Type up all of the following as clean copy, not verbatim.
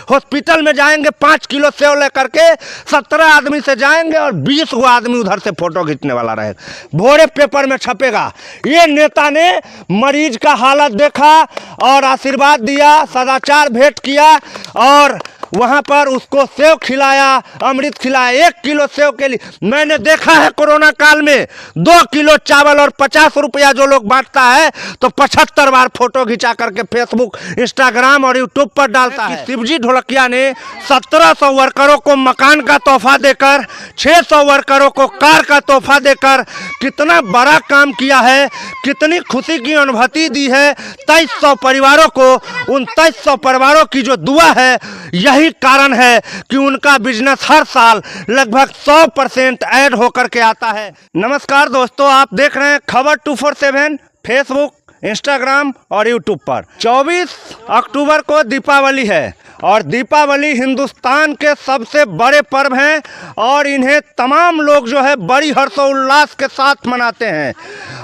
Hospital में जाएंगे 5 kilo save लेकर के, 17 आदमी से जाएंगे और 20 गो आदमी उधर से फोटो खींचने वाला रहेगा, भोरे पेपर में छपेगा। ये नेता ने मरीज का हालत देखा और आशीर्वाद दिया, सदाचार भेंट किया और वहाँ पर उसको सेव खिलाया, अमृत खिलाया। 1 किलो सेव के लिए मैंने देखा है कोरोना काल में 2 किलो चावल और 50 रुपया जो लोग बांटता है तो 75 बार फोटो खिंचा करके फेसबुक, इंस्टाग्राम और यूट्यूब पर डालता है। शिवजी ढोलकिया ने 1700 वर्करों को मकान का तोहफा देकर, 600 वर्करों को कार का तोहफा देकर कितना बड़ा काम किया है, कितनी खुशी की अनुभूति दी है 2300 परिवारों को। उन 2300 परिवारों की जो दुआ है, यही कारण है कि उनका बिजनेस हर साल लगभग 100% ऐड होकर के आता है। नमस्कार दोस्तों, आप देख रहे हैं खबर 247 फेसबुक, इंस्टाग्राम और यूट्यूब पर। 24 अक्टूबर को दीपावली है और दीपावली हिंदुस्तान के सबसे बड़े पर्व हैं और इन्हें तमाम लोग जो है बड़ी हर्षोल्लास के साथ मनाते हैं।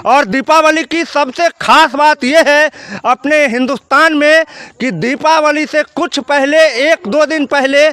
और दीपावली की सबसे खास बात यह है अपने हिंदुस्तान में कि दीपावली से कुछ पहले, 1-2 दिन पहले,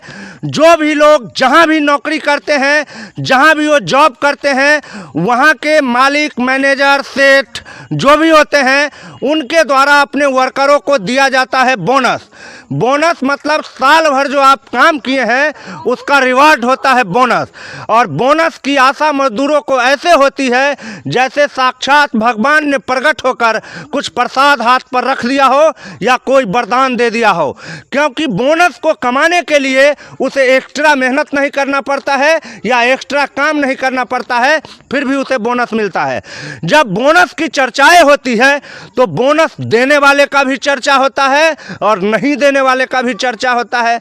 जो भी लोग जहां भी नौकरी करते हैं, जहां भी वो जॉब करते हैं, वहां के मालिक, मैनेजर, सेठ जो भी होते हैं, उनके द्वारा अपने वर्करों को दिया जाता है बोनस। बोनस मतलब साल भर जो आप काम किए हैं उसका रिवार्ड होता है बोनस। और बोनस की आशा मजदूरों को ऐसे होती है जैसे साक्षात भगवान ने प्रकट होकर कुछ प्रसाद हाथ पर रख दिया हो या कोई वरदान दे दिया हो, क्योंकि बोनस को कमाने के लिए उसे एक्स्ट्रा मेहनत नहीं करना पड़ता है या एक्स्ट्रा काम नहीं करना पड़ता है, फिर भी उसे बोनस मिलता है। जब बोनस की चर्चाएं होती है तो बोनस देने वाले का भी चर्चा होता है और नहीं देने वाले का भी चर्चा होता है।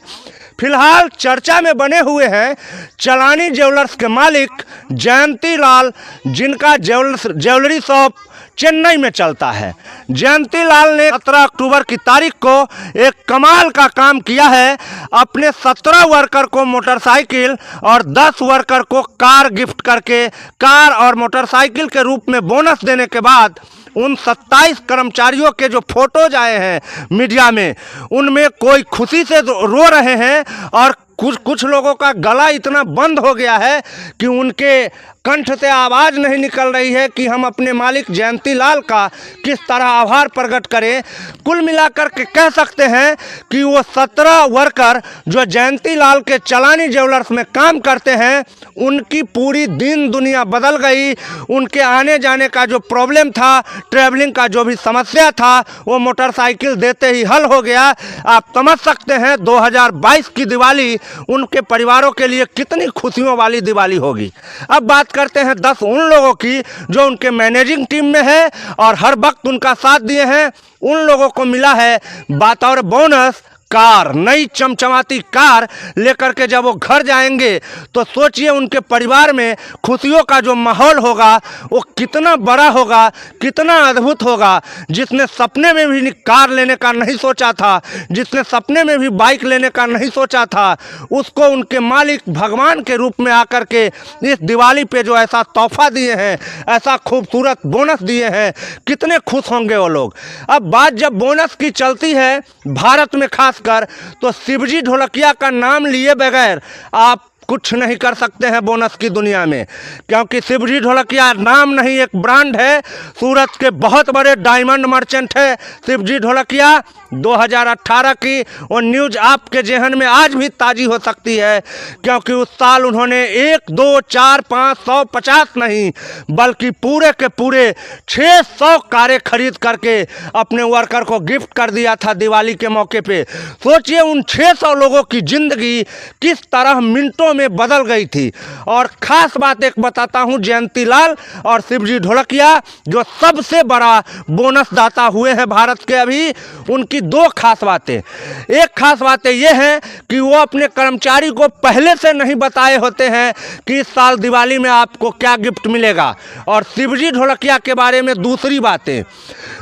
फिलहाल चर्चा में बने हुए हैं चलानी ज्वेलर्स के मालिक जयंती लाल, जिनका ज्वेलरी शॉप चेन्नई में चलता है। जयंती लाल ने 17 अक्टूबर की तारीख को एक कमाल का काम किया है। अपने 17 वर्कर को मोटरसाइकिल और 10 वर्कर को कार गिफ्ट करके, कार और मोटरसाइकिल के रूप में बोनस देने के बाद उन 27 कर्मचारियों के जो फोटोज आए हैं मीडिया में, उनमें कोई खुशी से रो रहे हैं और कुछ लोगों का गला इतना बंद हो गया है कि उनके कंठ से आवाज़ नहीं निकल रही है कि हम अपने मालिक जयंती लाल का किस तरह आभार प्रकट करें। कुल मिलाकर के कह सकते हैं कि वो 17 वर्कर जो जयंती लाल के चलानी ज्वेलर्स में काम करते हैं, उनकी पूरी दीन दुनिया बदल गई। उनके आने जाने का जो प्रॉब्लम था, ट्रैवलिंग का जो भी समस्या था, वो मोटरसाइकिल देते ही हल हो गया। आप समझ सकते हैं 2022 की दिवाली उनके परिवारों के लिए कितनी खुशियों वाली दिवाली होगी। अब बात करते हैं 10 उन लोगों की जो उनके मैनेजिंग टीम में है और हर वक्त उनका साथ दिए हैं। उन लोगों को मिला है बतौर बोनस कार, नई चमचमाती कार लेकर के जब वो घर जाएंगे तो सोचिए उनके परिवार में खुशियों का जो माहौल होगा वो कितना बड़ा होगा, कितना अद्भुत होगा। जिसने सपने में भी कार लेने का नहीं सोचा था, जिसने सपने में भी बाइक लेने का नहीं सोचा था, उसको उनके मालिक भगवान के रूप में आकर के इस दिवाली पे जो ऐसा तोहफा दिए हैं, ऐसा खूबसूरत बोनस दिए हैं, कितने खुश होंगे वो लोग। अब बात जब बोनस की चलती है भारत में खास कर, तो शिवजी ढोलकिया का नाम लिए बगैर आप कुछ नहीं कर सकते हैं बोनस की दुनिया में, क्योंकि शिवजी ढोलकिया नाम नहीं, एक ब्रांड है। सूरत के बहुत बड़े डायमंड मर्चेंट है शिवजी ढोलकिया। 2018 की वो न्यूज़ आपके जहन में आज भी ताज़ी हो सकती है, क्योंकि उस साल उन्होंने 1, 2, 4, 5, 100, 50 नहीं बल्कि पूरे के पूरे 600 कारें खरीद करके अपने वर्कर को गिफ्ट कर दिया था दिवाली के मौके पे। सोचिए उन 600 लोगों की ज़िंदगी किस तरह मिनटों में बदल गई थी। और ख़ास बात एक बताता हूँ, जयंती लाल और शिवजी ढोलकिया जो सबसे बड़ा बोनस दाता हुए हैं भारत के, अभी उनकी 2 खास बातें। एक खास बातें ये हैं कि वो अपने कर्मचारी को पहले से नहीं बताए होते हैं कि इस साल दिवाली में आपको क्या गिफ्ट मिलेगा। और शिवजी ढोलकिया के बारे में दूसरी बातें,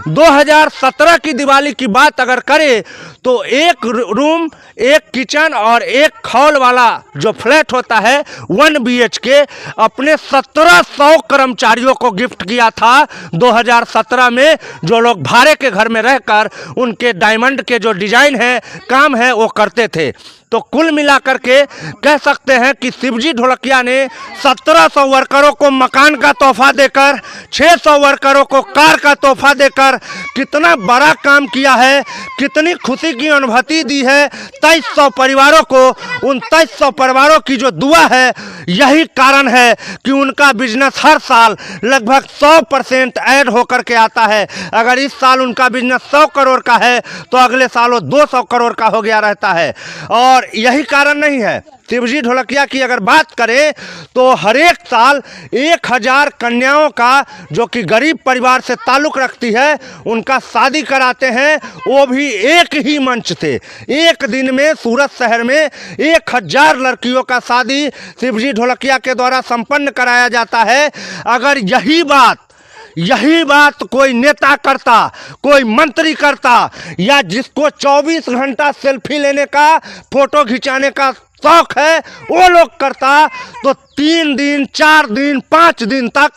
2017 की दिवाली की बात अगर करें तो 1 रूम, 1 किचन और 1 हॉल वाला जो फ्लैट फ्लैट होता है 1 BHK अपने 1700 कर्मचारियों को गिफ्ट किया था 2017 में, जो लोग भाड़े के घर में रहकर उनके डायमंड के जो डिजाइन है, काम है, वो करते थे। तो कुल मिलाकर के कह सकते हैं कि शिवजी ढोलकिया ने 1700 वर्करों को मकान का तोहफा देकर, 600 वर्करों को कार का तोहफा देकर कितना बड़ा काम किया है, कितनी खुशी की अनुभूति दी है 2300 परिवारों को। उन 2300 परिवारों की जो दुआ है, यही कारण है कि उनका बिजनेस हर साल लगभग 100% ऐड होकर के आता है। अगर इस साल उनका बिजनेस 100 करोड़ का है तो अगले साल वो 200 करोड़ का हो गया रहता है। और यही कारण नहीं है, शिवजी ढोलकिया की अगर बात करें तो हर एक साल 1000 कन्याओं का, जो कि गरीब परिवार से ताल्लुक़ रखती है, उनका शादी कराते हैं, वो भी एक ही मंच से। एक दिन में सूरत शहर में 1000 लड़कियों का शादी शिवजी ढोलकिया के द्वारा संपन्न कराया जाता है। अगर यही बात कोई नेता करता, कोई मंत्री करता, या जिसको 24 घंटा सेल्फी लेने का, फोटो खिंचाने का शौक है, वो लोग करता, तो 3 दिन, 4 दिन, 5 दिन तक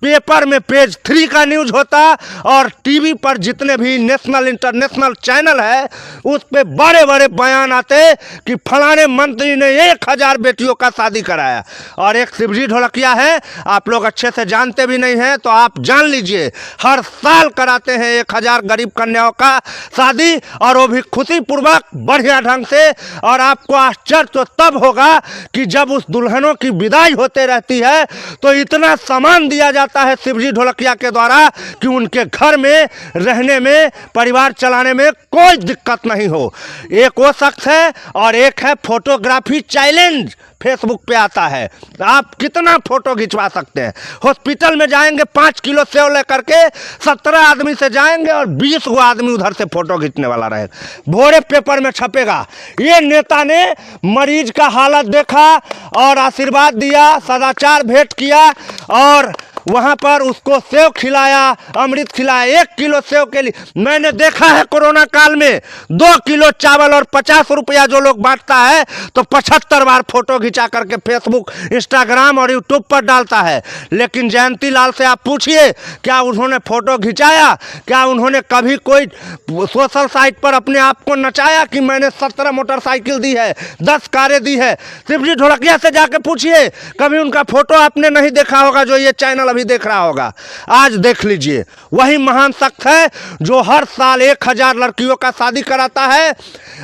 पेपर में पेज 3 का न्यूज़ होता और टीवी पर जितने भी नेशनल इंटरनेशनल चैनल है उस पे बड़े बड़े बयान आते कि फलाने मंत्री ने 1000 बेटियों का शादी कराया। और एक शिवजी ढोलकिया है, आप लोग अच्छे से जानते भी नहीं हैं तो आप जान लीजिए, हर साल कराते हैं 1000 गरीब कन्याओं का शादी, और वो भी खुशीपूर्वक, बढ़िया ढंग से। और आपको आश्चर्य तो तब होगा कि जब उस दुल्हनों की विदाई होते रहती है तो इतना सामान दिया जाता है शिवजी ढोलकिया के द्वारा कि उनके घर में रहने में, परिवार चलाने में कोई दिक्कत नहीं हो। एक वो शख्स है और एक है फोटोग्राफी चैलेंज, फेसबुक पे आता है। आप कितना फोटो खिंचवा सकते हैं। हॉस्पिटल में जाएंगे 5 किलो सेव लेकर के, 17 आदमी से जाएंगे और 20 गो आदमी उधर से फोटो खींचने वाला रहेगा, भोरे पेपर में छपेगा। ये नेता ने मरीज का हालत देखा और आशीर्वाद दिया, सदाचार भेंट किया और वहाँ पर उसको सेव खिलाया, अमृत खिलाया। 1 किलो सेव के लिए मैंने देखा है कोरोना काल में 2 किलो चावल और 50 रुपया जो लोग बांटता है तो 75 बार फोटो खिंचा करके फेसबुक, इंस्टाग्राम और यूट्यूब पर डालता है। लेकिन जयंती लाल से आप पूछिए, क्या उन्होंने फोटो खिंचाया? क्या उन्होंने कभी कोई सोशल साइट पर अपने आप को नचाया कि मैंने 17 मोटरसाइकिल दी है, 10 कारें दी है? शिवजी ढोलकिया से जाके पूछिए, कभी उनका फोटो आपने नहीं देखा होगा जो ये चैनल अभी देख रहा होगा। आज देख लीजिए, वही महान शख्स है जो हर साल 1000 लड़कियों का शादी कराता है,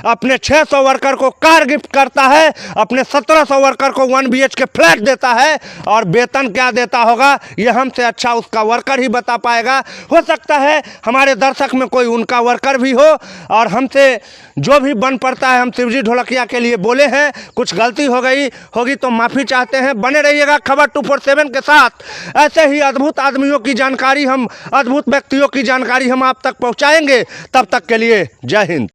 अपने 600 वर्कर को कार गिफ्ट करता है, अपने 1700 वर्कर को 1 BHK फ्लैट देता है। और वेतन क्या देता होगा ये हमसे अच्छा उसका वर्कर ही बता पाएगा। हो सकता है हमारे दर्शक में कोई उनका वर्कर भी हो, और हमसे जो भी बन पड़ता है हम शिवजी ढोलकिया के लिए बोले हैं, कुछ गलती हो गई होगी तो माफ़ी चाहते हैं। बने रहिएगा खबर 247 के साथ। ऐसे ही अद्भुत आदमियों की जानकारी, हम अद्भुत व्यक्तियों की जानकारी हम आप तक पहुंचाएंगे। तब तक के लिए जय हिंद।